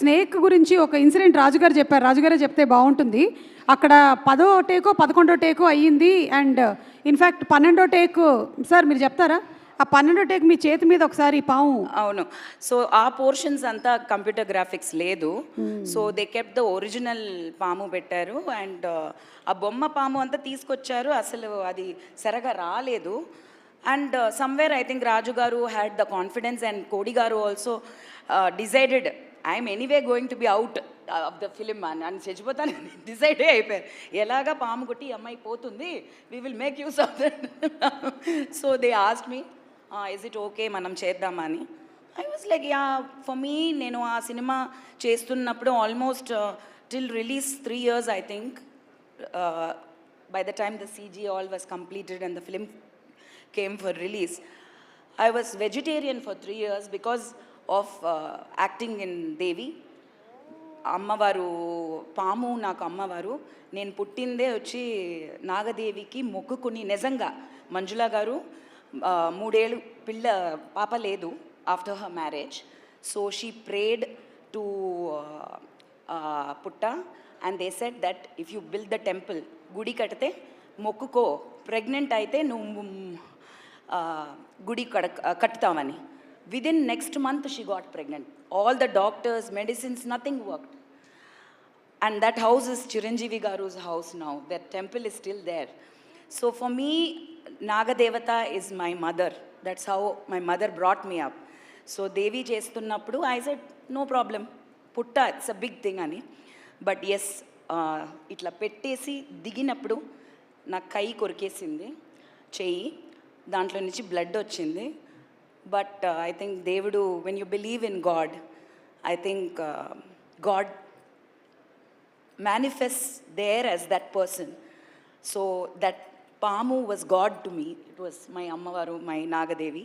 Snake గురించి ఒక incident రాజుగారు చెప్పారు. రాజుగారే చెప్తే బాగుంటుంది. అక్కడ 10వ టేకో 11వ టేకో అయ్యింది. అండ్ ఇన్ఫ్యాక్ట్ 12వ టేక్ సార్ మీరు చెప్తారా? ఆ 12వ టేక్ మీ చేతి మీద ఒకసారి పాము. అవును. సో ఆ పోర్షన్స్ అంతా కంప్యూటర్ గ్రాఫిక్స్ లేదు. So they kept the original పాము పెట్టారు. అండ్ ఆ బొమ్మ పాము అంతా తీసుకొచ్చారు. అసలు అది సరగా రాలేదు. అండ్ సమ్వేర్ ఐ థింక్ రాజు గారు హ్యాడ్ ద కాన్ఫిడెన్స్ అండ్ కోడి గారు also decided I'm anyway going to be out of the film అని చచ్చిపోతాను డిసైడే అయిపోయారు. ఎలాగా పాము కొట్టి ఈ అమ్మాయి పోతుంది, we will make use of that. So they asked me is it okay మనం చేద్దామా అని. I was like yeah for me. నేను ఆ సినిమా చేస్తున్నప్పుడు almost till release 3 years I think. By the time the CG all was completed and the film came for release. I was vegetarian for 3 years because of acting in Devi. అమ్మవారు పాము నాకు అమ్మవారు. నేను పుట్టిందే వచ్చి నాగదేవికి మొక్కుకుని నిజంగా మంజుల గారు 3 ఏళ్ళు పాప లేదు after her marriage. So she prayed to పుట్ట and they said that if you build the temple, గుడి కడితే మొక్కుకో, ప్రెగ్నెంట్ అయితే నువ్వు గుడి కట్టుతామని. Within next month she got pregnant. All the doctors, medicines, nothing worked. And that house is Chiranjeevi గారు's house now. That temple is still there. So for me, Nagadevata is my mother. That's how my mother brought me up. So Devi చేస్తున్నప్పుడు I said no problem, పుట్ట it's a big thing అని. But yes ఇట్లా పెట్టేసి దిగినప్పుడు నా కై కొరికేసింది, చెయ్యి, దాంట్లో నుంచి బ్లడ్ వచ్చింది. బట్ ఐ థింక్ దేవుడు, when you believe in God, I think God manifests there as that person. So that Pamu was God to me. It was my Ammavaru, my Nagadevi.